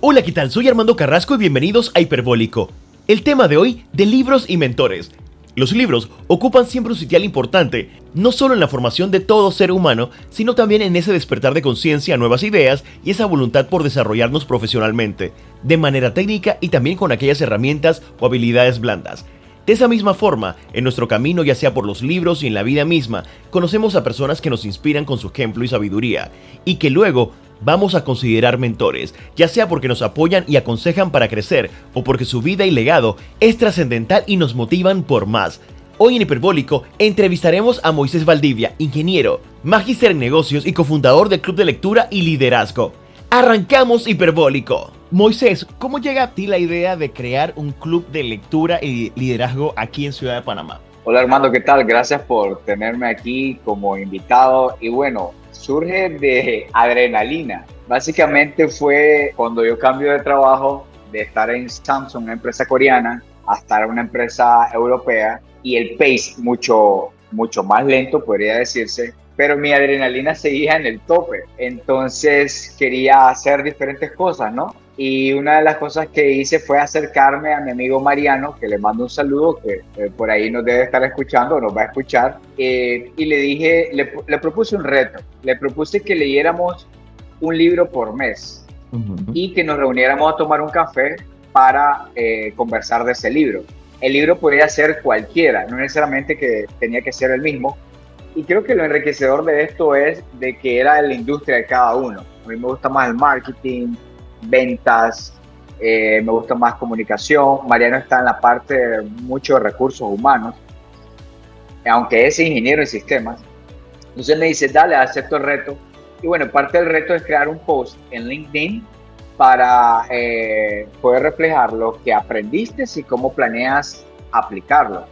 Hola, ¿qué tal? Soy Armando Carrasco y bienvenidos a Hiperbólico. El tema de hoy, de libros y mentores. Los libros ocupan siempre un sitial importante, no solo en la formación de todo ser humano, sino también en ese despertar de conciencia a nuevas ideas y esa voluntad por desarrollarnos profesionalmente, de manera técnica y también con aquellas herramientas o habilidades blandas. De esa misma forma, en nuestro camino, ya sea por los libros y en la vida misma, conocemos a personas que nos inspiran con su ejemplo y sabiduría, y que luego vamos a considerar mentores, ya sea porque nos apoyan y aconsejan para crecer, o porque su vida y legado es trascendental y nos motivan por más. Hoy en Hiperbólico entrevistaremos a Moisés Valdivia, ingeniero, magíster en negocios y cofundador del Club de Lectura y Liderazgo. ¡Arrancamos Hiperbólico! Moisés, ¿cómo llega a ti la idea de crear un club de lectura y liderazgo aquí en Ciudad de Panamá? Hola Armando, ¿qué tal? Gracias por tenerme aquí como invitado. Y bueno, surge de adrenalina. Básicamente fue cuando yo cambio de trabajo, de estar en Samsung, una empresa coreana, a estar en una empresa europea, y el pace mucho más lento, podría decirse, pero mi adrenalina seguía en el tope. Entonces quería hacer diferentes cosas, ¿no? Y una de las cosas que hice fue acercarme a mi amigo Mariano, que le mando un saludo, que por ahí nos debe estar escuchando, nos va a escuchar, y le dije, le propuse un reto, le propuse que leyéramos un libro por mes y que nos reuniéramos a tomar un café para conversar de ese libro. El libro podría ser cualquiera, no necesariamente que tenía que ser el mismo, y creo que lo enriquecedor de esto es de que era de la industria de cada uno. A mí me gusta más el marketing, ventas, me gusta más comunicación. Mariano está en la parte de muchos recursos humanos, aunque es ingeniero en sistemas. Entonces me dice, dale, acepto el reto. Y bueno, parte del reto es crear un post en LinkedIn para poder reflejar lo que aprendiste y cómo planeas aplicarlo.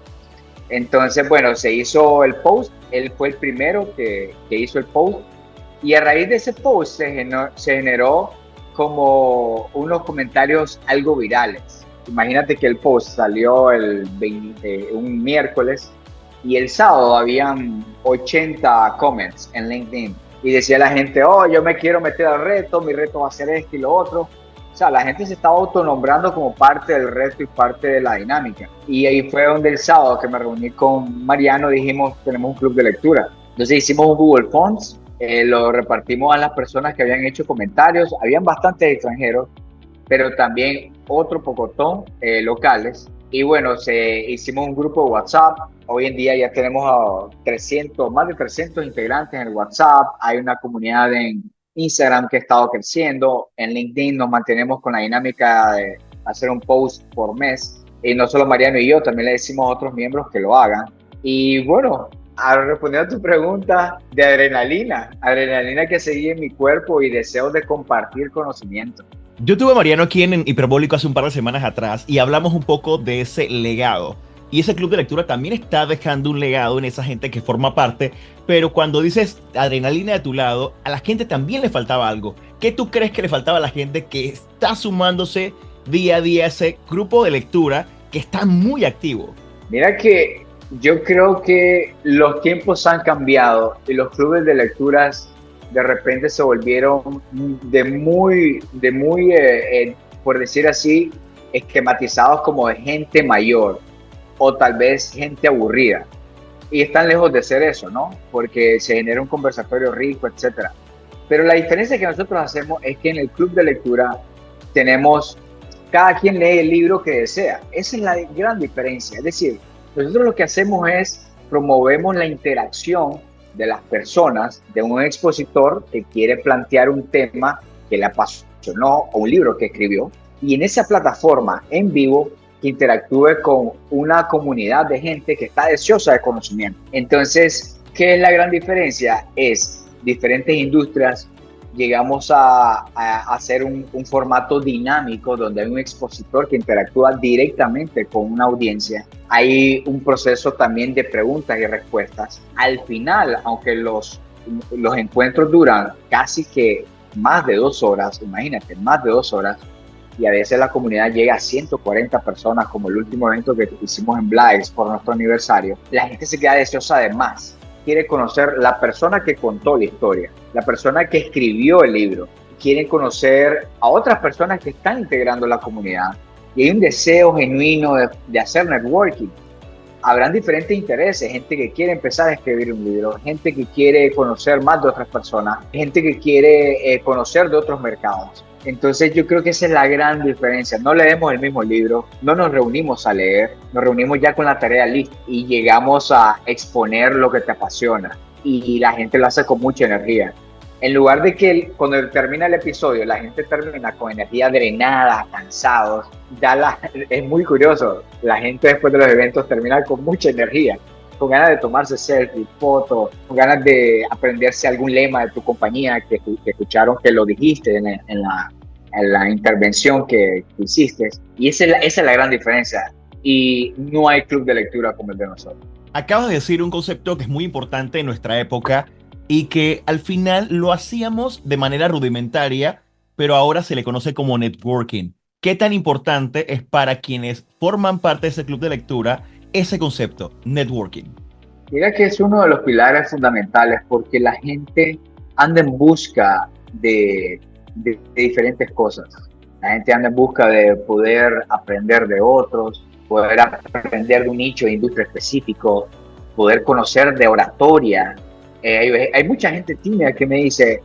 Entonces, bueno, se hizo el post. Él fue el primero que hizo el post. Y a raíz de ese post se generó como unos comentarios algo virales. Imagínate que el post salió un miércoles y el sábado habían 80 comments en LinkedIn y decía la gente, oh, yo me quiero meter al reto, mi reto va a ser este y lo otro. O sea, la gente se estaba autonombrando como parte del reto y parte de la dinámica. Y ahí fue donde el sábado que me reuní con Mariano dijimos, tenemos un club de lectura. Entonces hicimos un Google Forms, lo repartimos a las personas que habían hecho comentarios. Habían bastantes extranjeros, pero también otro pocotón locales. Y bueno, hicimos un grupo de WhatsApp. Hoy en día ya tenemos más de 300 integrantes en el WhatsApp. Hay una comunidad en Instagram que ha estado creciendo. En LinkedIn nos mantenemos con la dinámica de hacer un post por mes. Y no solo Mariano y yo, también le decimos a otros miembros que lo hagan. Y bueno, a responder a tu pregunta, de adrenalina que seguía en mi cuerpo y deseos de compartir conocimiento. Yo tuve a Mariano aquí en Hiperbólico hace un par de semanas atrás y hablamos un poco de ese legado. Y ese club de lectura también está dejando un legado en esa gente que forma parte, pero cuando dices adrenalina de tu lado, a la gente también le faltaba algo. ¿Qué tú crees que le faltaba a la gente que está sumándose día a día a ese grupo de lectura que está muy activo? Mira que yo creo que los tiempos han cambiado y los clubes de lecturas de repente se volvieron por decir así, esquematizados como de gente mayor o tal vez gente aburrida. Y están lejos de ser eso, ¿no? Porque se genera un conversatorio rico, etc. Pero la diferencia que nosotros hacemos es que en el club de lectura cada quien lee el libro que desea. Esa es la gran diferencia. Es decir, nosotros lo que hacemos es promovemos la interacción de las personas, de un expositor que quiere plantear un tema que le apasionó o un libro que escribió, y en esa plataforma en vivo que interactúe con una comunidad de gente que está deseosa de conocimiento. Entonces, ¿qué es la gran diferencia? Es diferentes industrias. Llegamos a hacer un formato dinámico donde hay un expositor que interactúa directamente con una audiencia. Hay un proceso también de preguntas y respuestas. Al final, aunque los encuentros duran casi que más de 2 horas, imagínate, más de 2 horas, y a veces la comunidad llega a 140 personas, como el último evento que hicimos en Blaise por nuestro aniversario, la gente se queda deseosa de más. Quiere conocer la persona que contó la historia, la persona que escribió el libro, quieren conocer a otras personas que están integrando la comunidad. Y hay un deseo genuino de hacer networking. Habrán diferentes intereses, gente que quiere empezar a escribir un libro, gente que quiere conocer más de otras personas, gente que quiere conocer de otros mercados. Entonces yo creo que esa es la gran diferencia. No leemos el mismo libro, no nos reunimos a leer, nos reunimos ya con la tarea lista y llegamos a exponer lo que te apasiona. Y la gente lo hace con mucha energía. En lugar de que cuando termina el episodio la gente termina con energía drenada, cansados, es muy curioso. La gente después de los eventos termina con mucha energía, con ganas de tomarse selfie, fotos, con ganas de aprenderse algún lema de tu compañía que escucharon que lo dijiste en la intervención que hiciste. Y esa es la gran diferencia. Y no hay club de lectura como el de nosotros. Acabas de decir un concepto que es muy importante en nuestra época y que al final lo hacíamos de manera rudimentaria, pero ahora se le conoce como networking. ¿Qué tan importante es para quienes forman parte de ese club de lectura ese concepto, networking? Mira que es uno de los pilares fundamentales porque la gente anda en busca de diferentes cosas. La gente anda en busca de poder aprender de otros, poder aprender de un nicho de industria específico, poder conocer de oratoria. Hay mucha gente tímida que me dice,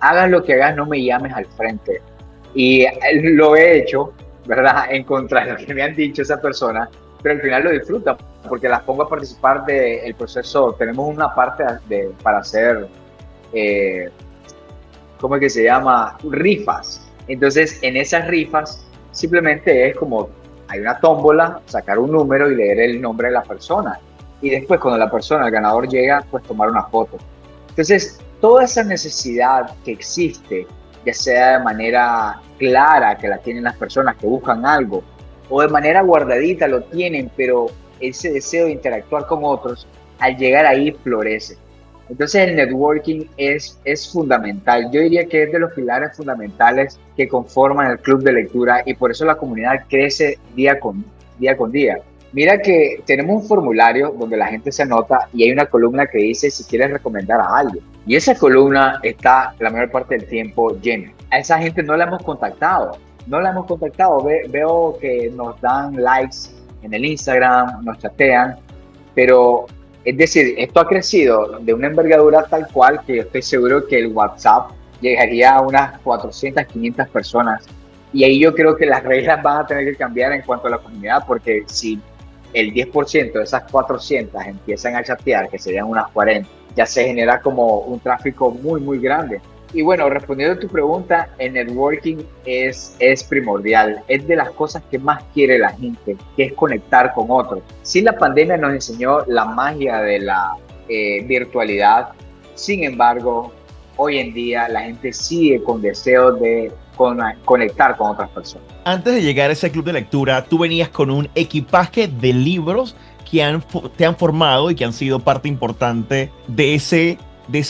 hagas lo que hagas, no me llames al frente. Y lo he hecho, ¿verdad? En contra de lo que me han dicho esa persona, pero al final lo disfruta porque las pongo a participar del proceso. Tenemos una parte para hacer, ¿cómo es que se llama? Rifas. Entonces, en esas rifas, simplemente es como, hay una tómbola, sacar un número y leer el nombre de la persona. Y después, cuando el ganador llega, pues tomar una foto. Entonces, toda esa necesidad que existe, ya sea de manera clara, que la tienen las personas que buscan algo, o de manera guardadita lo tienen, pero ese deseo de interactuar con otros, al llegar ahí florece. Entonces el networking es fundamental. Yo diría que es de los pilares fundamentales que conforman el club de lectura y por eso la comunidad crece día con día. Mira que tenemos un formulario donde la gente se anota y hay una columna que dice si quieres recomendar a alguien. Y esa columna está la mayor parte del tiempo llena. A esa gente no la hemos contactado. Veo que nos dan likes en el Instagram, nos chatean, pero es decir, esto ha crecido de una envergadura tal cual que yo estoy seguro que el WhatsApp llegaría a unas 400, 500 personas. Y ahí yo creo que las reglas van a tener que cambiar en cuanto a la comunidad, porque si el 10% de esas 400 empiezan a chatear, que serían unas 40, ya se genera como un tráfico muy, muy grande. Y bueno, respondiendo a tu pregunta, el networking es primordial. Es de las cosas que más quiere la gente, que es conectar con otros. Sí, la pandemia nos enseñó la magia de la virtualidad. Sin embargo, hoy en día la gente sigue con deseo de conectar con otras personas. Antes de llegar a ese club de lectura, tú venías con un equipaje de libros que te han formado y que han sido parte importante de ese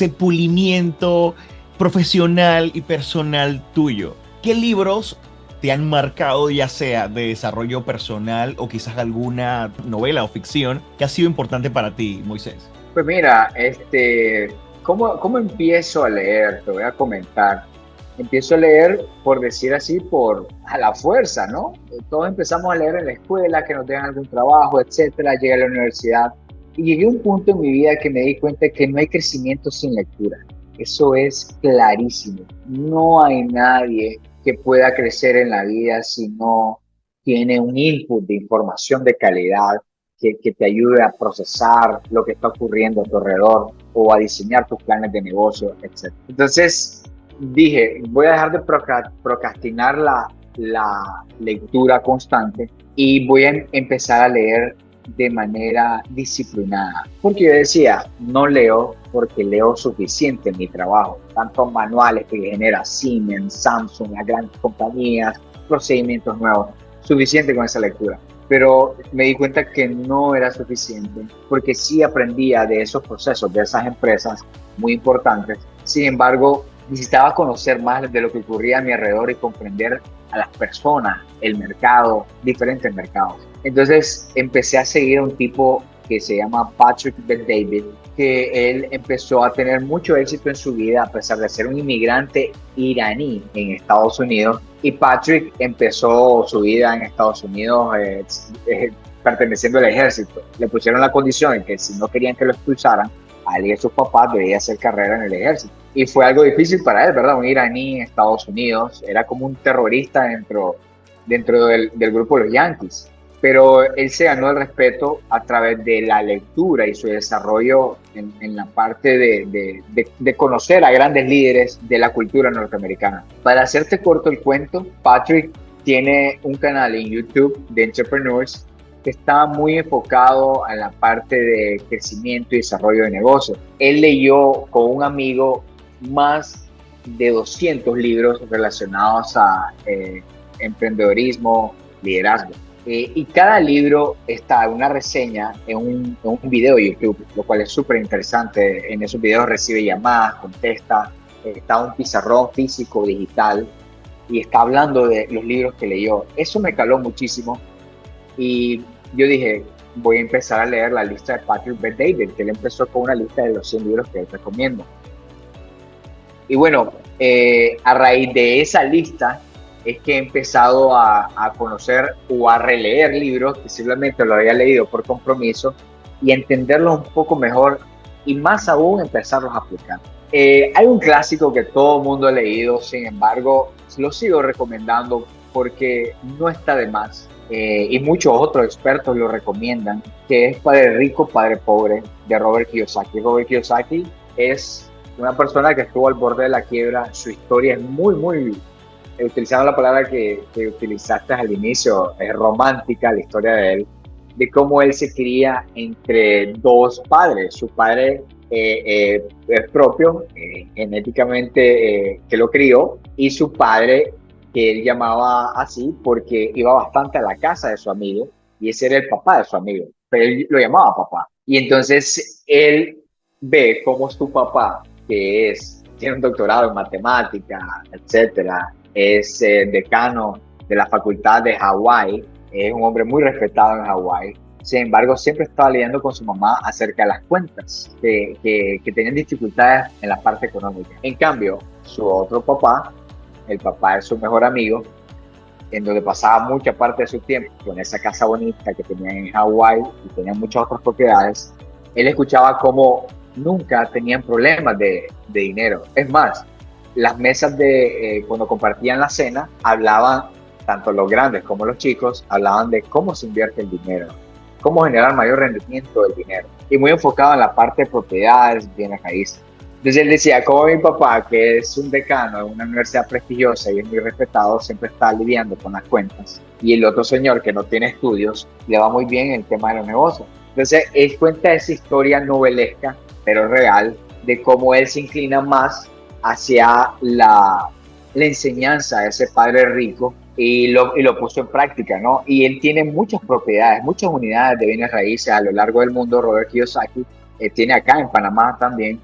pulimiento profesional y personal tuyo. ¿Qué libros te han marcado, ya sea de desarrollo personal o quizás alguna novela o ficción que ha sido importante para ti, Moisés? Pues mira, ¿cómo empiezo a leer? Te voy a comentar. Empiezo a leer, por decir así, a la fuerza, ¿no? Todos empezamos a leer en la escuela, que nos den algún trabajo, etcétera. Llegué a la universidad y llegué a un punto en mi vida que me di cuenta que no hay crecimiento sin lectura. Eso es clarísimo. No hay nadie que pueda crecer en la vida si no tiene un input de información de calidad que te ayude a procesar lo que está ocurriendo a tu alrededor o a diseñar tus planes de negocio, etc. Entonces dije, voy a dejar de procrastinar la lectura constante y voy a empezar a leer de manera disciplinada. Porque yo decía, no leo porque leo suficiente en mi trabajo. Tantos manuales que genera Siemens, Samsung, las grandes compañías, procedimientos nuevos. Suficiente con esa lectura. Pero me di cuenta que no era suficiente porque sí aprendía de esos procesos, de esas empresas muy importantes. Sin embargo, necesitaba conocer más de lo que ocurría a mi alrededor y comprender a las personas, el mercado, diferentes mercados. Entonces empecé a seguir a un tipo que se llama Patrick Bet-David, que él empezó a tener mucho éxito en su vida a pesar de ser un inmigrante iraní en Estados Unidos. Y Patrick empezó su vida en Estados Unidos perteneciendo al ejército. Le pusieron la condición de que si no querían que lo expulsaran, a él y a sus papás debía hacer carrera en el ejército. Y fue algo difícil para él, ¿verdad? Un iraní en Estados Unidos, era como un terrorista dentro del grupo de los Yankees. Pero él se ganó el respeto a través de la lectura y su desarrollo en la parte de conocer a grandes líderes de la cultura norteamericana. Para hacerte corto el cuento, Patrick tiene un canal en YouTube de entrepreneurs que está muy enfocado en la parte de crecimiento y desarrollo de negocios. Él leyó con un amigo más de 200 libros relacionados a emprendedorismo, liderazgo. Y cada libro está una reseña en un video de YouTube, lo cual es súper interesante. En esos videos recibe llamadas, contesta, está un pizarrón físico, digital, y está hablando de los libros que leyó. Eso me caló muchísimo y yo dije, voy a empezar a leer la lista de Patrick Bet-David, que él empezó con una lista de los 100 libros que él recomiendo. Y bueno, a raíz de esa lista, es que he empezado a conocer o a releer libros que simplemente lo había leído por compromiso y entenderlos un poco mejor y más aún empezarlos a aplicar. Hay un clásico que todo el mundo ha leído, sin embargo, lo sigo recomendando porque no está de más. Y muchos otros expertos lo recomiendan, que es Padre Rico, Padre Pobre, de Robert Kiyosaki. Robert Kiyosaki es una persona que estuvo al borde de la quiebra. Su historia es muy utilizando la palabra que utilizaste al inicio, es romántica la historia de él, de cómo él se cría entre dos padres, su padre propio, genéticamente que lo crió, y su padre, que él llamaba así porque iba bastante a la casa de su amigo, y ese era el papá de su amigo, pero él lo llamaba papá. Y entonces él ve cómo su papá, que tiene un doctorado en matemática, etcétera, es decano de la facultad de Hawái, es un hombre muy respetado en Hawái. Sin embargo, siempre estaba lidiando con su mamá acerca de las cuentas, que tenían dificultades en la parte económica. En cambio, su otro papá, el papá de su mejor amigo, en donde pasaba mucha parte de su tiempo con esa casa bonita que tenían en Hawái y tenían muchas otras propiedades, él escuchaba cómo nunca tenían problemas de dinero. Es más, las mesas cuando compartían la cena, hablaban, tanto los grandes como los chicos, hablaban de cómo se invierte el dinero, cómo generar mayor rendimiento del dinero, y muy enfocado en la parte de propiedades, bienes raíces. Entonces él decía, como mi papá, que es un decano de una universidad prestigiosa y es muy respetado, siempre está lidiando con las cuentas, y el otro señor que no tiene estudios, le va muy bien en el tema de los negocios. Entonces él cuenta esa historia novelesca, pero real, de cómo él se inclina más hacia la enseñanza de ese padre rico y lo puso en práctica, ¿no? Y él tiene muchas propiedades, muchas unidades de bienes raíces a lo largo del mundo. Robert Kiyosaki tiene acá en Panamá también,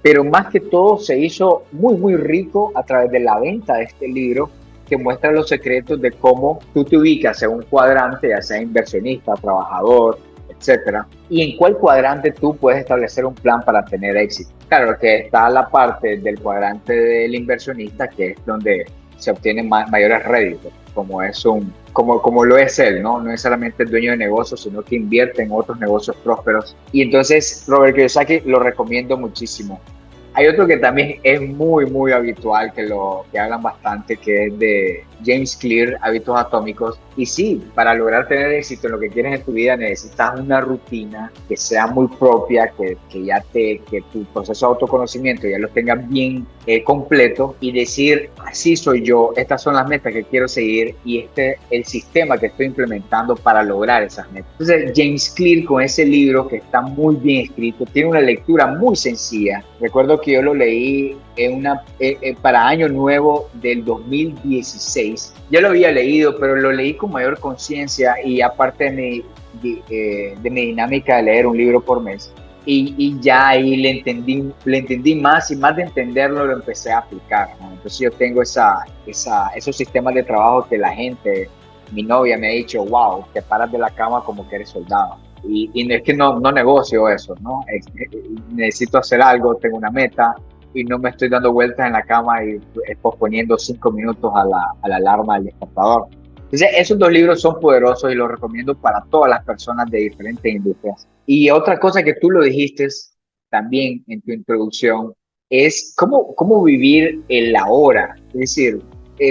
pero más que todo se hizo muy rico a través de la venta de este libro, que muestra los secretos de cómo tú te ubicas en un cuadrante, ya sea inversionista, trabajador, etcétera, y en cuál cuadrante tú puedes establecer un plan para tener éxito. Claro que está la parte del cuadrante del inversionista, que es donde se obtienen mayores réditos, como lo es él, ¿no? No es solamente el dueño de negocios, sino que invierte en otros negocios prósperos. Y entonces Robert Kiyosaki lo recomiendo muchísimo. Hay otro que también es muy habitual, que hablan bastante, que es de James Clear, Hábitos Atómicos. Y sí, para lograr tener éxito en lo que quieres en tu vida necesitas una rutina que sea muy propia, que tu proceso de autoconocimiento ya lo tengas bien completo, y decir, así soy yo, estas son las metas que quiero seguir y este es el sistema que estoy implementando para lograr esas metas. Entonces James Clear, con ese libro que está muy bien escrito, tiene una lectura muy sencilla. Recuerdo que yo lo leí para Año Nuevo del 2016. Ya lo había leído, pero lo leí con mayor conciencia y aparte de mi dinámica de leer un libro por mes. Y ya ahí le entendí más, y más de entenderlo lo empecé a aplicar, ¿no? Entonces yo tengo esos sistemas de trabajo que la gente, mi novia me ha dicho, wow, te paras de la cama como que eres soldado. y es que no negocio eso, ¿no? Necesito hacer algo, tengo una meta y no me estoy dando vueltas en la cama y posponiendo 5 minutos a la alarma del despertador. Entonces, esos dos libros son poderosos y los recomiendo para todas las personas de diferentes industrias. Y otra cosa que tú lo dijiste también en tu introducción es cómo vivir el ahora. Es decir,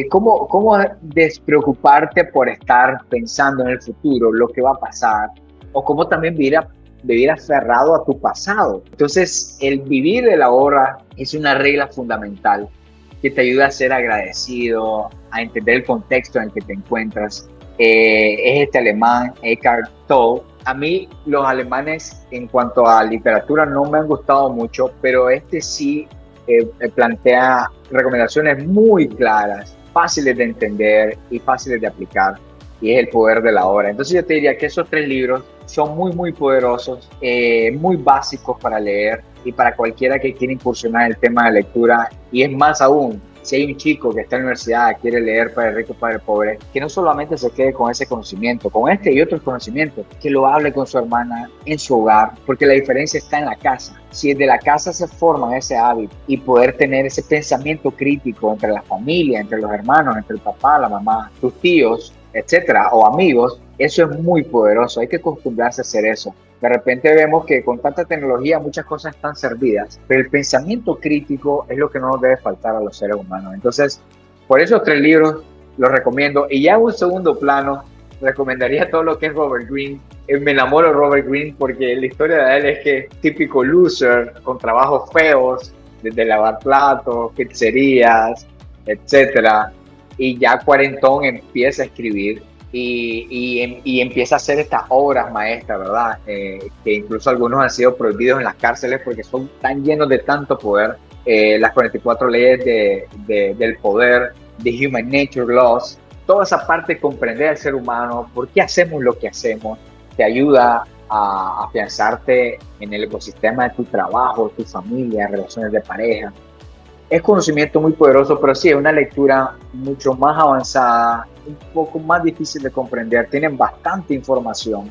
cómo despreocuparte por estar pensando en el futuro, lo que va a pasar, o cómo también vivir aferrado a tu pasado. Entonces, el vivir el ahora es una regla fundamental que te ayuda a ser agradecido, a entender el contexto en el que te encuentras. Es este alemán, Eckhart Tolle. A mí los alemanes en cuanto a literatura no me han gustado mucho, pero este sí plantea recomendaciones muy claras, fáciles de entender y fáciles de aplicar, y es El poder de la hora. Entonces yo te diría que esos 3 libros son muy poderosos, muy básicos para leer y para cualquiera que quiera incursionar en el tema de lectura. Y es más aún, si hay un chico que está en la universidad, quiere leer Padre Rico, Padre Pobre, que no solamente se quede con ese conocimiento, con este y otros conocimientos, que lo hable con su hermana en su hogar, porque la diferencia está en la casa. Si desde la casa se forma ese hábito y poder tener ese pensamiento crítico entre la familia, entre los hermanos, entre el papá, la mamá, tus tíos, etcétera, o amigos, eso es muy poderoso. Hay que acostumbrarse a hacer eso. De repente vemos que con tanta tecnología muchas cosas están servidas, pero el pensamiento crítico es lo que no nos debe faltar a los seres humanos. Entonces, por esos 3 libros los recomiendo. Y ya en un segundo plano, recomendaría todo lo que es Robert Greene. Me enamoro de Robert Greene porque la historia de él es que es típico loser, con trabajos feos, desde lavar platos, pizzerías, etcétera. Y ya cuarentón empieza a escribir y empieza a hacer estas obras maestras, ¿verdad? Que incluso algunos han sido prohibidos en las cárceles porque son tan llenos de tanto poder. Las 44 leyes del poder, The Human Nature Laws, toda esa parte de comprender al ser humano, por qué hacemos lo que hacemos, te ayuda a afianzarte en el ecosistema de tu trabajo, tu familia, relaciones de pareja. Es conocimiento muy poderoso, pero sí, es una lectura mucho más avanzada, un poco más difícil de comprender. Tienen bastante información.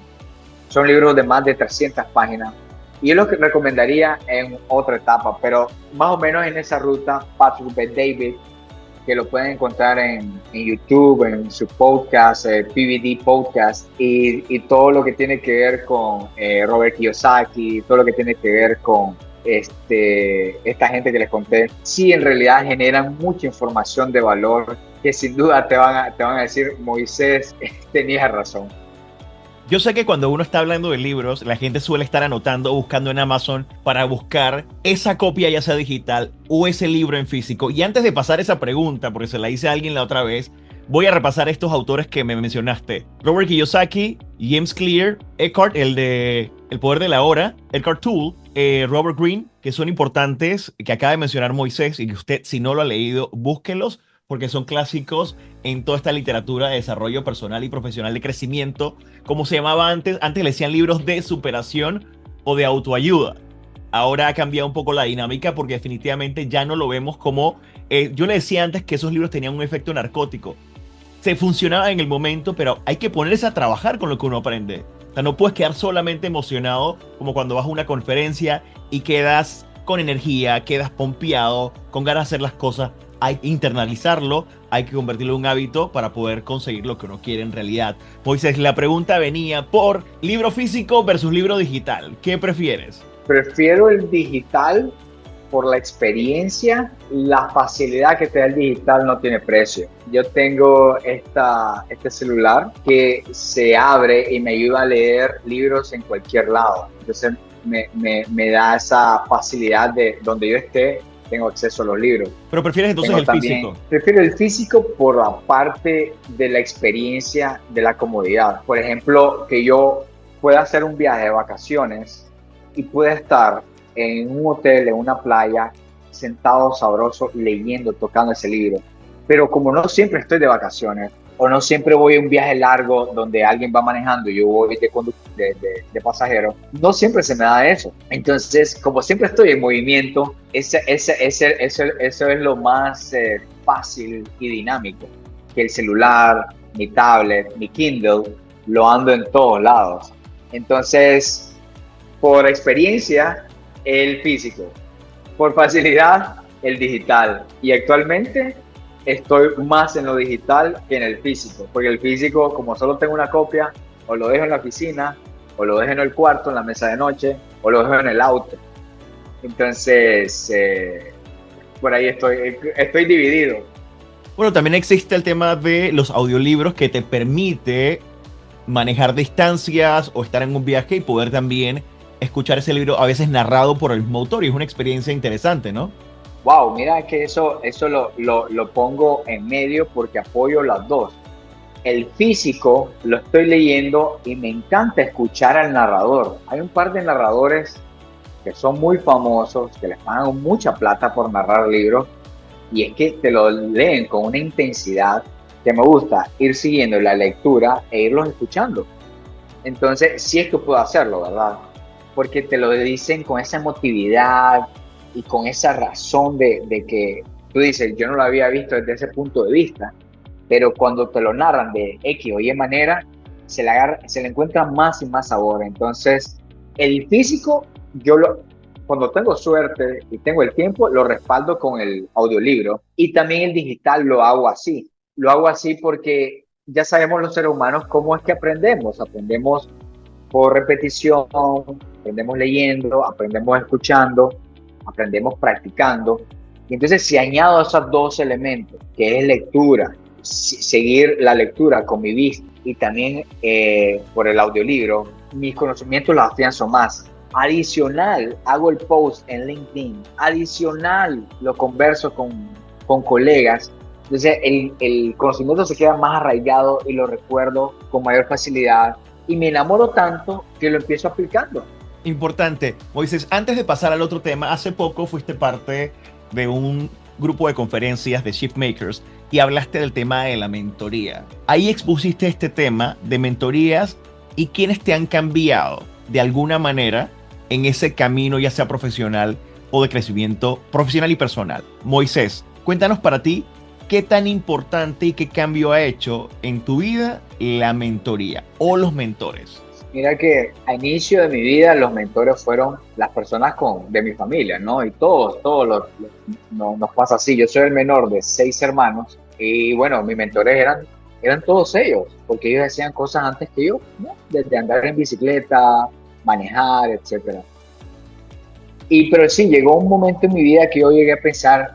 Son libros de más de 300 páginas. Y es lo que recomendaría en otra etapa, pero más o menos en esa ruta, Patrick Bet-David, que lo pueden encontrar en YouTube, en su podcast, PVD Podcast, y todo lo que tiene que ver con Robert Kiyosaki, todo lo que tiene que ver con esta gente que les conté, sí en realidad generan mucha información de valor que sin duda te van a decir, Moisés, tenías razón. Yo sé que cuando uno está hablando de libros, la gente suele estar anotando o buscando en Amazon para buscar esa copia, ya sea digital o ese libro en físico. Y antes de pasar esa pregunta, porque se la hice a alguien la otra vez, voy a repasar estos autores que me mencionaste. Robert Kiyosaki, James Clear, Eckhart, el de El poder de la hora, Eckhart Tolle, Robert Greene, que son importantes, que acaba de mencionar Moisés, y que usted, si no lo ha leído, búsquenlos, porque son clásicos en toda esta literatura de desarrollo personal y profesional de crecimiento, como se llamaba antes. Antes le decían libros de superación o de autoayuda. Ahora ha cambiado un poco la dinámica porque definitivamente ya no lo vemos como... yo le decía antes que esos libros tenían un efecto narcótico. Se funcionaba en el momento, pero hay que ponerse a trabajar con lo que uno aprende. O sea, no puedes quedar solamente emocionado como cuando vas a una conferencia y quedas con energía, quedas pompeado, con ganas de hacer las cosas. Hay que internalizarlo, hay que convertirlo en un hábito para poder conseguir lo que uno quiere en realidad. Moisés, la pregunta venía por libro físico versus libro digital. ¿Qué prefieres? Prefiero el digital por la experiencia. La facilidad que te da el digital no tiene precio. Yo tengo este celular que se abre y me ayuda a leer libros en cualquier lado. Entonces me da esa facilidad de donde yo esté, tengo acceso a los libros. ¿Pero prefieres entonces el físico? Prefiero el físico por la parte de la experiencia, de la comodidad. Por ejemplo, que yo pueda hacer un viaje de vacaciones y pueda estar en un hotel, en una playa, sentado sabroso, leyendo, tocando ese libro. Pero como no siempre estoy de vacaciones, o no siempre voy a un viaje largo donde alguien va manejando y yo voy de pasajero, no siempre se me da eso. Entonces, como siempre estoy en movimiento, eso es lo más fácil y dinámico. Que el celular, mi tablet, mi Kindle, lo ando en todos lados. Entonces, por experiencia, el físico. Por facilidad, el digital. Y actualmente estoy más en lo digital que en el físico. Porque el físico, como solo tengo una copia, o lo dejo en la oficina, o lo dejo en el cuarto, en la mesa de noche, o lo dejo en el auto. Entonces, por ahí estoy dividido. Bueno, también existe el tema de los audiolibros que te permite manejar distancias o estar en un viaje y poder también escuchar ese libro a veces narrado por el mismo autor, y es una experiencia interesante, ¿no? Wow, mira que eso lo pongo en medio porque apoyo las dos. El físico lo estoy leyendo y me encanta escuchar al narrador. Hay un par de narradores que son muy famosos, que les pagan mucha plata por narrar libros, y es que te lo leen con una intensidad que me gusta ir siguiendo la lectura e irlos escuchando. Entonces, sí es que puedo hacerlo, ¿verdad? Porque te lo dicen con esa emotividad y con esa razón de que tú dices, yo no lo había visto desde ese punto de vista, pero cuando te lo narran de X o Y manera, se le encuentra más y más sabor. Entonces, el físico, cuando tengo suerte y tengo el tiempo, lo respaldo con el audiolibro, y también el digital lo hago así. Lo hago así porque ya sabemos los seres humanos cómo es que aprendemos. Aprendemos por repetición, aprendemos leyendo, aprendemos escuchando, aprendemos practicando. Y entonces, si añado esos dos elementos, que es lectura, seguir la lectura con mi vista, y también por el audiolibro, mis conocimientos los afianzo más. Adicional, hago el post en LinkedIn. Adicional, lo converso con colegas. Entonces, el conocimiento se queda más arraigado y lo recuerdo con mayor facilidad. Y me enamoro tanto que lo empiezo aplicando. Importante. Moisés, antes de pasar al otro tema, hace poco fuiste parte de un grupo de conferencias de Shift Makers y hablaste del tema de la mentoría. Ahí expusiste este tema de mentorías y quiénes te han cambiado de alguna manera en ese camino, ya sea profesional o de crecimiento profesional y personal. Moisés, cuéntanos para ti qué tan importante y qué cambio ha hecho en tu vida la mentoría o los mentores. Mira que a inicio de mi vida los mentores fueron las personas de mi familia, ¿no? Y todos nos pasa así. Yo soy el menor de 6 hermanos y bueno, mis mentores eran todos ellos, porque ellos hacían cosas antes que yo, ¿no? Desde andar en bicicleta, manejar, etcétera. Pero sí, llegó un momento en mi vida que yo llegué a pensar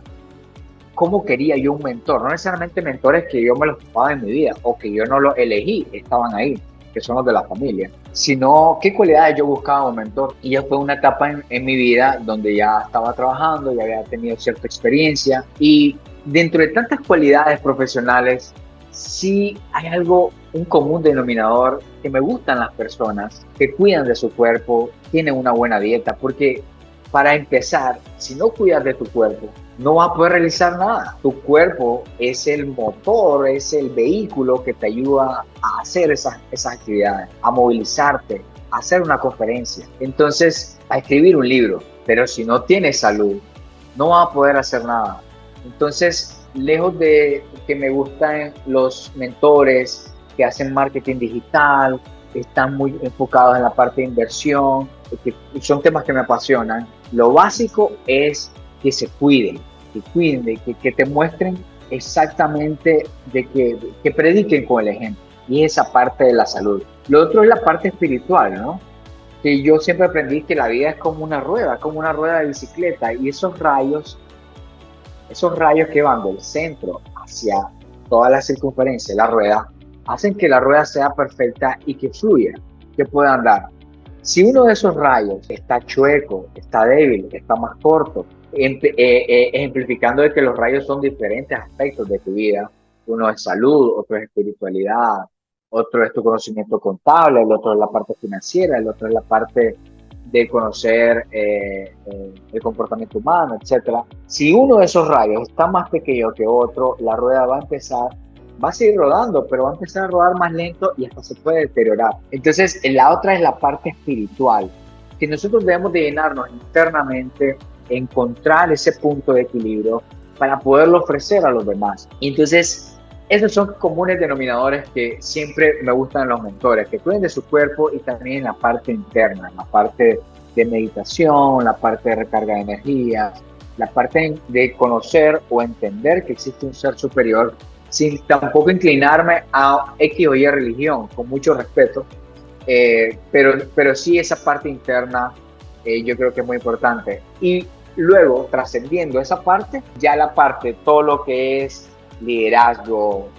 cómo quería yo un mentor. No necesariamente mentores que yo me los topaba en mi vida o que yo no los elegí, estaban ahí, que son los de la familia, sino qué cualidades yo buscaba un mentor. Y ya fue una etapa en mi vida donde ya estaba trabajando, ya había tenido cierta experiencia, y dentro de tantas cualidades profesionales, sí hay un común denominador, que me gustan las personas que cuidan de su cuerpo, tienen una buena dieta, porque para empezar, si no cuidas de tu cuerpo, no vas a poder realizar nada. Tu cuerpo es el motor, es el vehículo que te ayuda a hacer esas actividades, a movilizarte, a hacer una conferencia. Entonces, a escribir un libro. Pero si no tienes salud, no vas a poder hacer nada. Entonces, lejos de que me gustan los mentores que hacen marketing digital, están muy enfocados en la parte de inversión, que son temas que me apasionan. Lo básico es que se cuiden, que te muestren exactamente, que prediquen con el ejemplo. Y esa parte de la salud. Lo otro es la parte espiritual, ¿no? Que yo siempre aprendí que la vida es como una rueda de bicicleta, y esos rayos que van del centro hacia toda la circunferencia de la rueda, hacen que la rueda sea perfecta y que fluya, que pueda andar. Si uno de esos rayos está chueco, está débil, está más corto, ejemplificando de que los rayos son diferentes aspectos de tu vida. Uno es salud, otro es espiritualidad, otro es tu conocimiento contable, el otro es la parte financiera, el otro es la parte de conocer el comportamiento humano, etc. Si uno de esos rayos está más pequeño que otro, la rueda va a seguir rodando, pero va a empezar a rodar más lento y hasta se puede deteriorar. Entonces, la otra es la parte espiritual, que nosotros debemos de llenarnos internamente, encontrar ese punto de equilibrio para poderlo ofrecer a los demás. Entonces, Esos son comunes denominadores que siempre me gustan en los mentores, que cuiden de su cuerpo y también en la parte interna, en la parte de meditación, la parte de recarga de energía, la parte de conocer o entender que existe un ser superior sin tampoco inclinarme a X o Y religión, con mucho respeto, pero sí esa parte interna yo creo que es muy importante. Y luego, trascendiendo esa parte, ya la parte, todo lo que es liderazgo,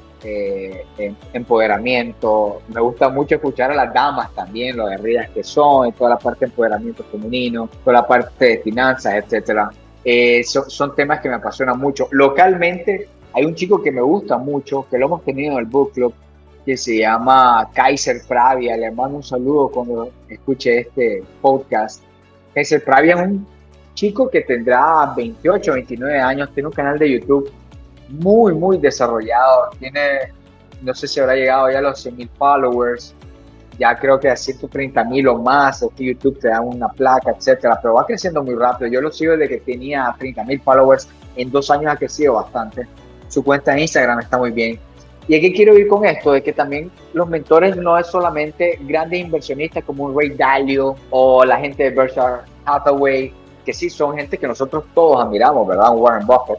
empoderamiento. Me gusta mucho escuchar a las damas también, lo guerreras que son, toda la parte de empoderamiento femenino, toda la parte de finanzas, etcétera. Son temas que me apasionan mucho. Localmente hay un chico que me gusta mucho, que lo hemos tenido en el book club, que se llama Kaiser Pravia. Le mando un saludo cuando escuche este podcast. Kaiser Pravia es un chico que tendrá 28, 29 años, tiene un canal de YouTube muy, muy desarrollado. Tiene, no sé si habrá llegado ya a los 100,000 followers, ya creo que a 130,000 o más. Aquí YouTube te da una placa, etcétera, pero va creciendo muy rápido. Yo lo sigo desde que tenía 30,000 followers. En 2 años ha crecido bastante. Su cuenta en Instagram está muy bien. ¿Y a qué quiero ir con esto? De que también los mentores no es solamente grandes inversionistas como un Ray Dalio o la gente de Berkshire Hathaway, que sí son gente que nosotros todos admiramos, ¿verdad? Un Warren Buffett.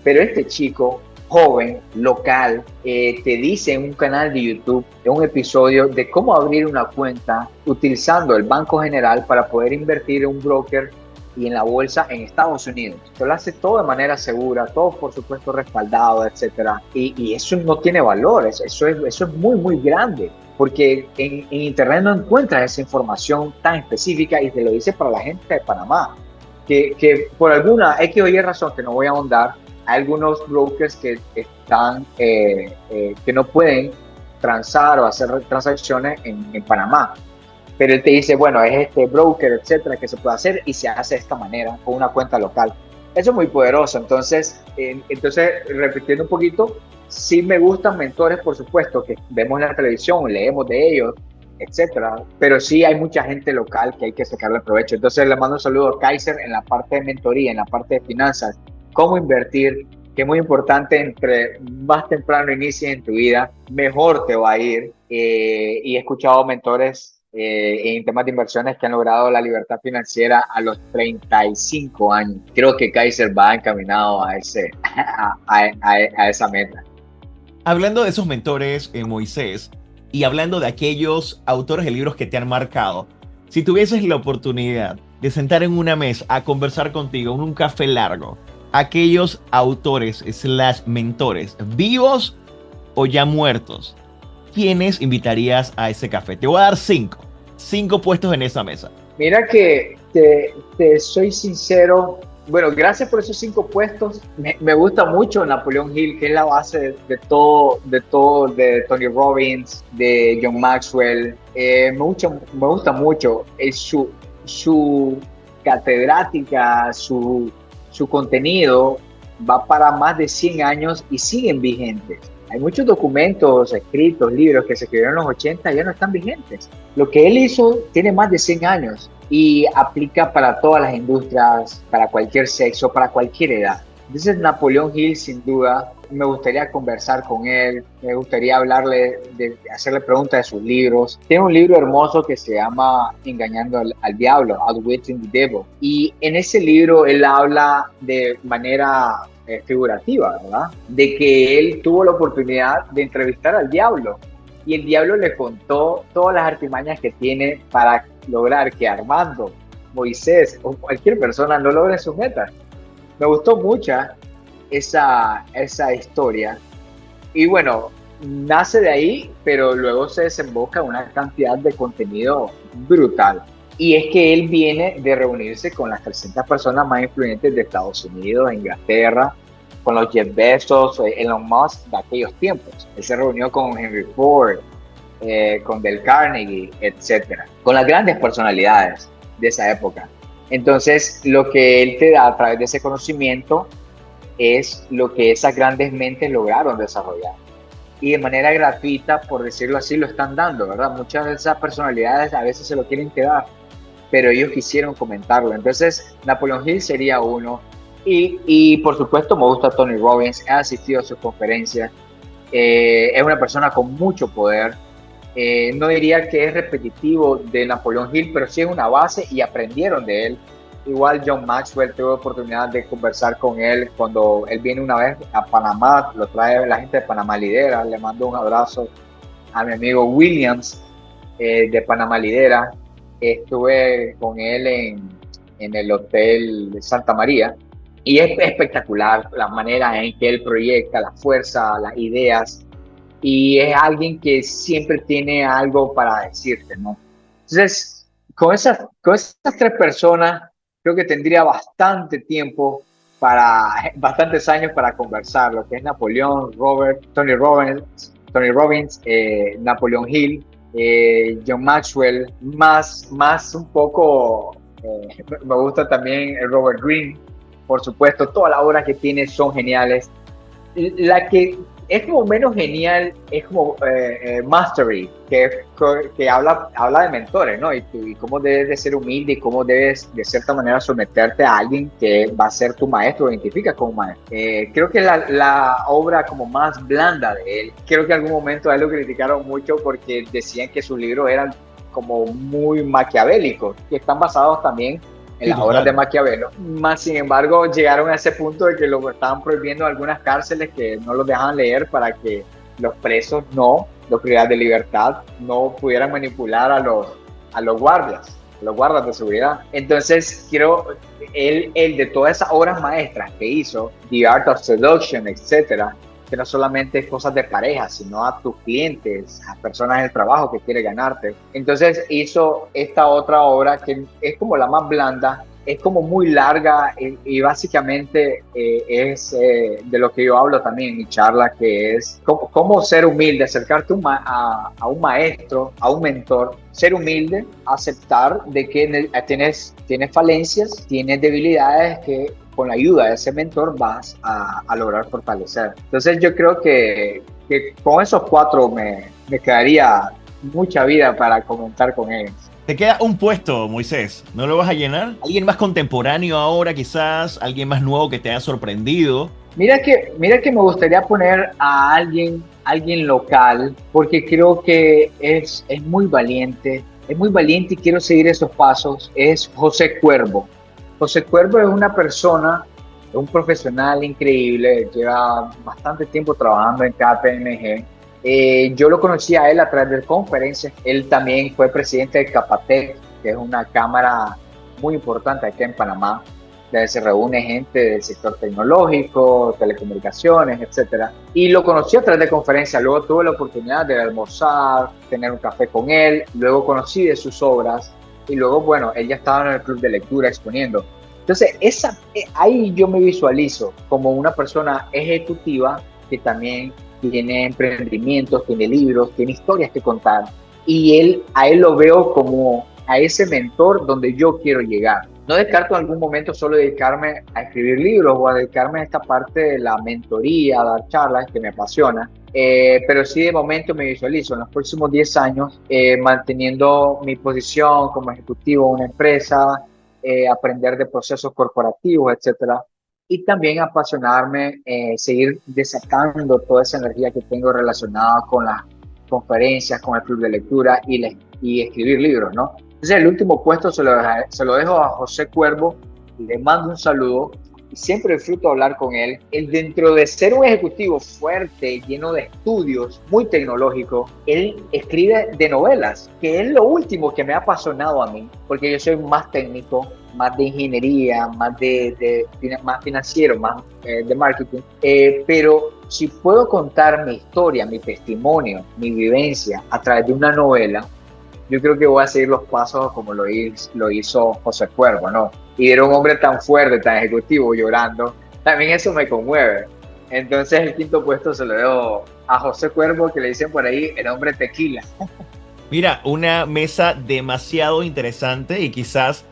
Pero este chico joven, local, te dice en un canal de YouTube, en un episodio, de cómo abrir una cuenta utilizando el Banco General para poder invertir en un broker y en la bolsa en Estados Unidos. Esto lo hace todo de manera segura, todo por supuesto respaldado, etcétera. Y eso no tiene valor, eso es muy, muy grande, porque en Internet no encuentras esa información tan específica, y te lo dice para la gente de Panamá, que por alguna X o Y razón, que no voy a ahondar, hay algunos brokers que están, que no pueden transar o hacer transacciones en Panamá. Pero él te dice, bueno, es este broker, etcétera, que se puede hacer y se hace de esta manera, con una cuenta local. Eso es muy poderoso. Entonces, repitiendo un poquito, sí me gustan mentores, por supuesto, que vemos en la televisión, leemos de ellos, etcétera. Pero sí hay mucha gente local que hay que sacarle provecho. Entonces, le mando un saludo a Kaiser en la parte de mentoría, en la parte de finanzas, cómo invertir, que es muy importante. Entre más temprano inicies en tu vida, mejor te va a ir. Y he escuchado mentores en temas de inversiones que han logrado la libertad financiera a los 35 años. Creo que Kaiser va encaminado a esa meta. Hablando de esos mentores, Moisés, y hablando de aquellos autores de libros que te han marcado, si tuvieses la oportunidad de sentar en una mesa a conversar contigo en un café largo, aquellos autores / mentores, vivos o ya muertos, ¿quiénes invitarías a ese café? Te voy a dar 5 puestos en esa mesa. Mira que te soy sincero. Bueno, gracias por esos 5 puestos. Me gusta mucho Napoleon Hill, que es la base de todo, de Tony Robbins, de John Maxwell. Me gusta mucho su catedrática, su contenido va para más de 100 años y siguen vigentes. Hay muchos documentos, escritos, libros que se escribieron en los 80 y ya no están vigentes. Lo que él hizo tiene más de 100 años y aplica para todas las industrias, para cualquier sexo, para cualquier edad. Entonces, Napoleon Hill, sin duda, me gustaría conversar con él, me gustaría hacerle preguntas de sus libros. Tiene un libro hermoso que se llama Engañando al Diablo, Outwitting the Devil. Y en ese libro él habla de manera figurativa, ¿verdad? De que él tuvo la oportunidad de entrevistar al diablo y el diablo le contó todas las artimañas que tiene para lograr que Armando, Moisés o cualquier persona no logre sus metas. Me gustó mucho esa historia y bueno, nace de ahí, pero luego se desemboca una cantidad de contenido brutal. Y es que él viene de reunirse con las 300 personas más influyentes de Estados Unidos, Inglaterra, con los Jeff Bezos, Elon Musk de aquellos tiempos. Él se reunió con Henry Ford, con Dale Carnegie, etcétera, con las grandes personalidades de esa época. Entonces, lo que él te da a través de ese conocimiento es lo que esas grandes mentes lograron desarrollar. Y de manera gratuita, por decirlo así, lo están dando, ¿verdad? Muchas de esas personalidades a veces se lo quieren quedar, pero ellos quisieron comentarlo. Entonces, Napoleon Hill sería uno. Y por supuesto, me gusta Tony Robbins, he asistido a sus conferencias. Es una persona con mucho poder. No diría que es repetitivo de Napoleon Hill, pero sí es una base y aprendieron de él. Igual John Maxwell, tuve oportunidad de conversar con él cuando él viene una vez a Panamá, lo trae la gente de Panamá Lidera, le mando un abrazo a mi amigo Williams de Panamá Lidera. Estuve con él en el Hotel Santa María y es espectacular la manera en que él proyecta la fuerza, las ideas, y es alguien que siempre tiene algo para decirte, ¿no? Entonces, con esas tres personas, creo que tendría bastante tiempo bastantes años para conversar, lo que es Napoleón, Tony Robbins, Napoleon Hill, John Maxwell, más un poco, me gusta también el Robert Greene, por supuesto, todas las obras que tiene son geniales. La que es como menos genial es como Mastery, que habla de mentores, ¿no? Y cómo debes de ser humilde y cómo debes de cierta manera someterte a alguien que va a ser tu maestro, o identificas como maestro. Creo que la obra como más blanda de él, creo que en algún momento a él lo criticaron mucho porque decían que sus libros eran como muy maquiavélicos, que están basados también en las obras de Maquiavelo. Más sin embargo, llegaron a ese punto de que lo estaban prohibiendo en algunas cárceles, que no los dejaban leer para que los presos los privados de libertad, no pudieran manipular a los guardas de seguridad. Entonces, él de todas esas obras maestras que hizo, The Art of Seduction, etcétera, que no solamente es cosas de pareja, sino a tus clientes, a personas del trabajo que quiere ganarte. Entonces hizo esta otra obra que es como la más blanda, es como muy larga y básicamente es de lo que yo hablo también en mi charla, que es cómo ser humilde, acercarte a un maestro, a un mentor, ser humilde, aceptar de que tienes falencias, tienes debilidades que con la ayuda de ese mentor vas a lograr fortalecer. Entonces yo creo que con esos cuatro me quedaría mucha vida para comentar con ellos. Te queda un puesto, Moisés. ¿No lo vas a llenar? ¿Alguien más contemporáneo ahora quizás? ¿Alguien más nuevo que te haya sorprendido? Mira que me gustaría poner a alguien local, porque creo que es muy valiente. Es muy valiente y quiero seguir esos pasos. Es José Cuervo. José Cuervo es una persona, un profesional increíble, lleva bastante tiempo trabajando en KPMG. Yo lo conocí a él a través de conferencias. Él también fue presidente de Capatec, que es una cámara muy importante aquí en Panamá, donde se reúne gente del sector tecnológico, telecomunicaciones, etcétera. Y lo conocí a través de conferencias. Luego tuve la oportunidad de almorzar, tener un café con él. Luego conocí de sus obras. Y luego, bueno, él ya estaba en el club de lectura exponiendo. Entonces, ahí yo me visualizo como una persona ejecutiva que también tiene emprendimientos, tiene libros, tiene historias que contar. Y a él lo veo como a ese mentor donde yo quiero llegar. No descarto en algún momento solo dedicarme a escribir libros o a dedicarme a esta parte de la mentoría, a dar charlas, que me apasiona. Pero sí, de momento me visualizo en los próximos 10 años manteniendo mi posición como ejecutivo en una empresa, aprender de procesos corporativos, etcétera, y también apasionarme, seguir desatando toda esa energía que tengo relacionada con las conferencias, con el club de lectura y escribir libros, ¿no? Entonces, el último puesto se lo dejo a José Cuervo, le mando un saludo y siempre disfruto hablar con él. Él, dentro de ser un ejecutivo fuerte, lleno de estudios, muy tecnológico, él escribe de novelas, que es lo último que me ha apasionado a mí, porque yo soy más técnico, más de ingeniería, más más financiero, más de marketing, pero si puedo contar mi historia, mi testimonio, mi vivencia a través de una novela, yo creo que voy a seguir los pasos como lo hizo José Cuervo, ¿no? Y era un hombre tan fuerte, tan ejecutivo, llorando. También eso me conmueve. Entonces el quinto puesto se lo dejo a José Cuervo, que le dicen por ahí el hombre tequila. Mira, una mesa demasiado interesante y quizás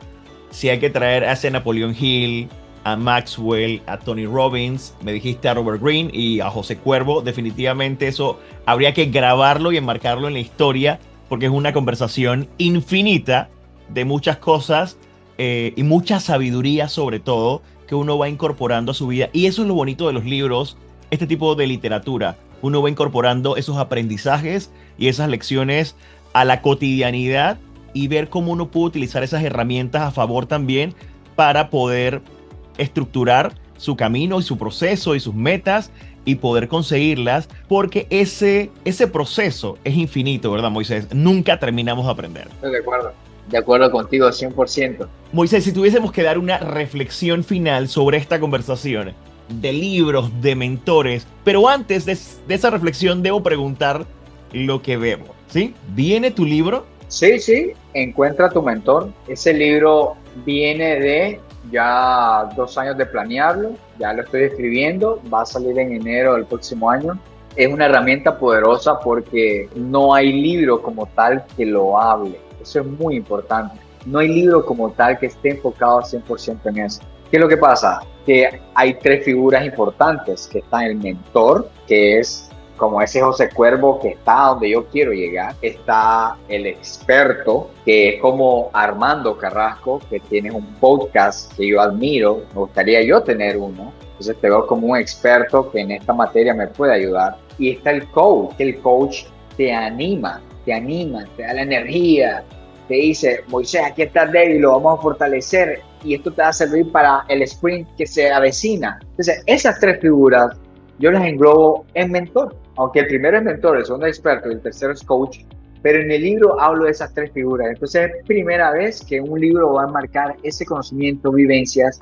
si hay que traer a ese Napoleon Hill, a Maxwell, a Tony Robbins, me dijiste a Robert Greene y a José Cuervo, definitivamente eso habría que grabarlo y enmarcarlo en la historia, porque es una conversación infinita de muchas cosas y mucha sabiduría sobre todo que uno va incorporando a su vida. Y eso es lo bonito de los libros, este tipo de literatura. uno va incorporando esos aprendizajes y esas lecciones a la cotidianidad y ver cómo uno puede utilizar esas herramientas a favor también para poder estructurar su camino y su proceso y sus metas y poder conseguirlas, porque ese proceso es infinito, ¿verdad, Moisés? Nunca terminamos de aprender. Estoy de acuerdo contigo 100%. Moisés, si tuviésemos que dar una reflexión final sobre esta conversación de libros, de mentores, pero antes de esa reflexión debo preguntar lo que vemos, ¿sí? ¿Viene tu libro? Sí, sí, Encuentra tu mentor. Ese libro viene de ya 2 años de planearlo, ya lo estoy escribiendo, va a salir en enero del próximo año. Es una herramienta poderosa porque no hay libro como tal que lo hable. Eso es muy importante. No hay libro como tal que esté enfocado 100% en eso. ¿Qué es lo que pasa? Que hay 3 figuras importantes, que está el mentor, que es como ese José Cuervo que está donde yo quiero llegar. Está el experto, que es como Armando Carrasco, que tiene un podcast que yo admiro. Me gustaría yo tener uno. Entonces te veo como un experto que en esta materia me puede ayudar. Y está el coach, que el coach te anima, te da la energía, te dice, Moisés, aquí estás débil, lo vamos a fortalecer y esto te va a servir para el sprint que se avecina. Entonces, esas 3 figuras yo las englobo en mentor, aunque el primero es mentor, el segundo es experto y el tercero es coach, pero en el libro hablo de esas 3 figuras. Entonces, es primera vez que un libro va a marcar ese conocimiento, vivencias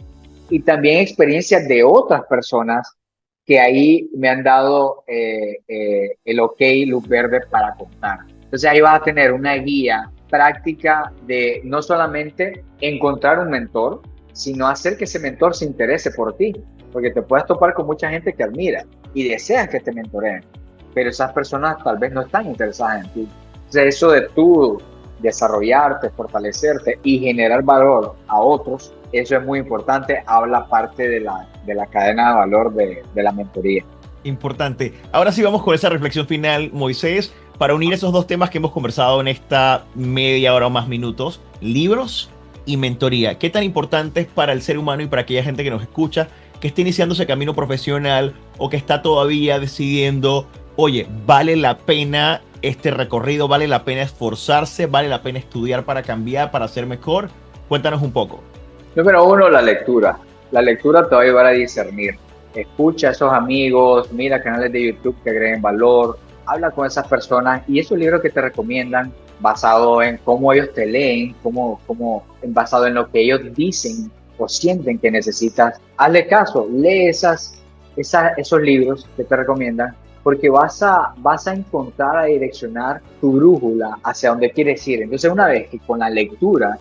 y también experiencias de otras personas que ahí me han dado el ok, luz verde para contar. Entonces ahí vas a tener una guía práctica de no solamente encontrar un mentor, sino hacer que ese mentor se interese por ti, porque te puedes topar con mucha gente que admira y deseas que te mentoreen, pero esas personas tal vez no están interesadas en ti. Entonces eso de tú desarrollarte, fortalecerte y generar valor a otros, eso es muy importante, habla parte de la cadena de valor de la mentoría. Importante. Ahora sí vamos con esa reflexión final, Moisés, para unir esos dos temas que hemos conversado en esta media hora o más minutos, libros y mentoría. ¿Qué tan importante es para el ser humano y para aquella gente que nos escucha, que está iniciando ese camino profesional o que está todavía decidiendo, oye, vale la pena este recorrido, vale la pena esforzarse, vale la pena estudiar para cambiar, para ser mejor? Cuéntanos un poco. Número 1, la lectura. La lectura te va a ayudar a discernir. Escucha a esos amigos, mira canales de YouTube que agreguen valor, habla con esas personas y esos libros que te recomiendan basado en cómo ellos te leen, basado en lo que ellos dicen o sienten que necesitas. Hazle caso, lee esos libros que te recomiendan porque vas a encontrar a direccionar tu brújula hacia donde quieres ir. Entonces una vez que con la lectura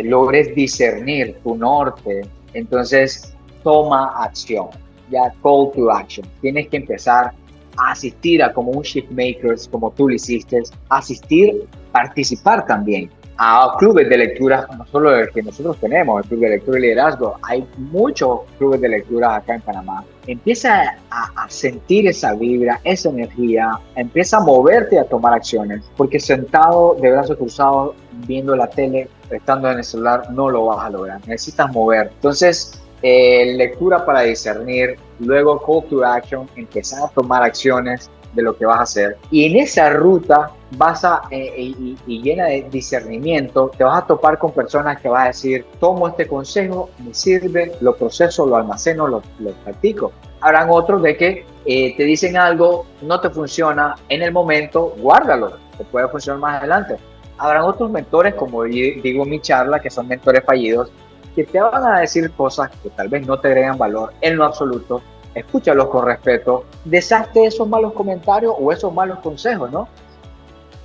logres discernir tu norte, entonces toma acción. Ya call to action. Tienes que empezar a asistir a como un shift makers, como tú lo hiciste, asistir, participar también a clubes de lectura, no solo el que nosotros tenemos, el Club de Lectura y Liderazgo, hay muchos clubes de lectura acá en Panamá. Empieza a sentir esa vibra, esa energía, empieza a moverte a tomar acciones, porque sentado de brazos cruzados, viendo la tele, estando en el celular, no lo vas a lograr, necesitas mover. Entonces, lectura para discernir, luego call to action, empezar a tomar acciones de lo que vas a hacer y en esa ruta y llena de discernimiento te vas a topar con personas que vas a decir, tomo este consejo, me sirve, lo proceso, lo almaceno, lo practico. Habrán otros de que te dicen algo, no te funciona en el momento, guárdalo, te puede funcionar más adelante. Habrán otros mentores, como digo en mi charla, que son mentores fallidos, que te van a decir cosas que tal vez no te agregan valor en lo absoluto. Escúchalos con respeto, deshazte esos malos comentarios o esos malos consejos, ¿no?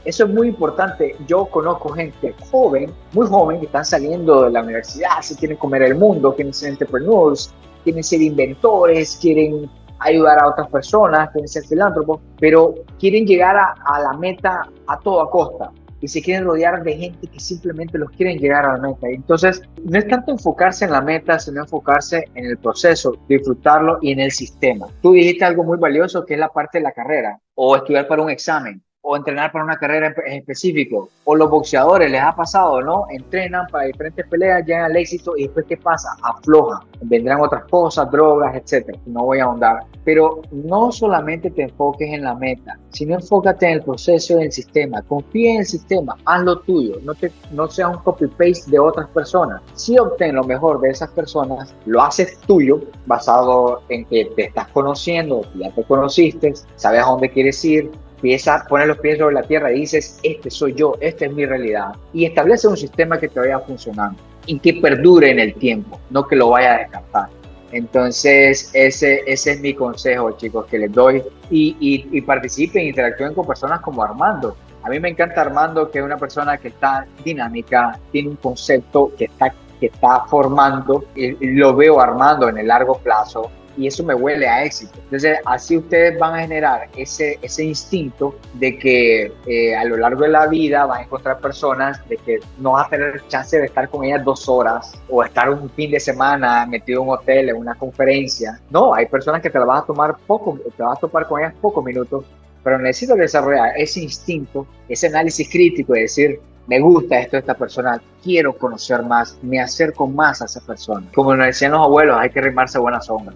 Eso es muy importante. Yo conozco gente joven, muy joven, que están saliendo de la universidad, se quieren comer el mundo, quieren ser entrepreneurs, quieren ser inventores, quieren ayudar a otras personas, quieren ser filántropos, pero quieren llegar a la meta a toda costa. Y se quieren rodear de gente que simplemente los quieren llegar a la meta. Entonces, no es tanto enfocarse en la meta, sino enfocarse en el proceso, disfrutarlo y en el sistema. Tú dijiste algo muy valioso que es la parte de la carrera o estudiar para un examen. o entrenar para una carrera en específico. O los boxeadores, les ha pasado, ¿no? Entrenan para diferentes peleas, llegan al éxito y después, ¿qué pasa? Aflojan. Vendrán otras cosas, drogas, etcétera. No voy a ahondar. Pero no solamente te enfoques en la meta, sino enfócate en el proceso y en el sistema. Confía en el sistema, haz lo tuyo. No sea un copy-paste de otras personas. Si obtén lo mejor de esas personas, lo haces tuyo, basado en que te estás conociendo, ya te conociste, sabes a dónde quieres ir, empieza, pones los pies sobre la tierra y dices, este soy yo, esta es mi realidad. Y establece un sistema que te vaya funcionando y que perdure en el tiempo, no que lo vaya a descartar. Entonces, ese es mi consejo, chicos, que les doy. Y participen, interactúen con personas como Armando. A mí me encanta Armando, que es una persona que está dinámica, tiene un concepto que está formando, y lo veo armando en el largo plazo. Y eso me huele a éxito. Entonces, así ustedes van a generar ese instinto de que a lo largo de la vida van a encontrar personas de que no vas a tener chance de estar con ellas 2 horas o estar un fin de semana metido en un hotel, en una conferencia. No, hay personas que te vas a topar con ellas pocos minutos, pero necesitas desarrollar ese instinto, ese análisis crítico de decir, me gusta esto de esta persona, quiero conocer más, me acerco más a esa persona. Como nos decían los abuelos, hay que arrimarse a buena sombra.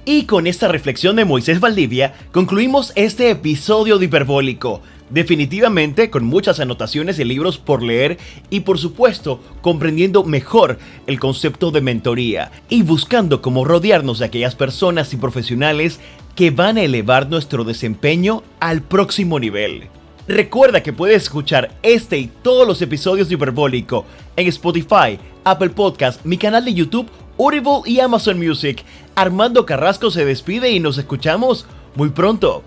Y con esta reflexión de Moisés Valdivia, concluimos este episodio de Hiperbólico. Definitivamente con muchas anotaciones de libros por leer y por supuesto comprendiendo mejor el concepto de mentoría y buscando cómo rodearnos de aquellas personas y profesionales que van a elevar nuestro desempeño al próximo nivel. Recuerda que puedes escuchar este y todos los episodios de Hiperbólico en Spotify, Apple Podcast, mi canal de YouTube, Audible y Amazon Music. Armando Carrasco se despide y nos escuchamos muy pronto.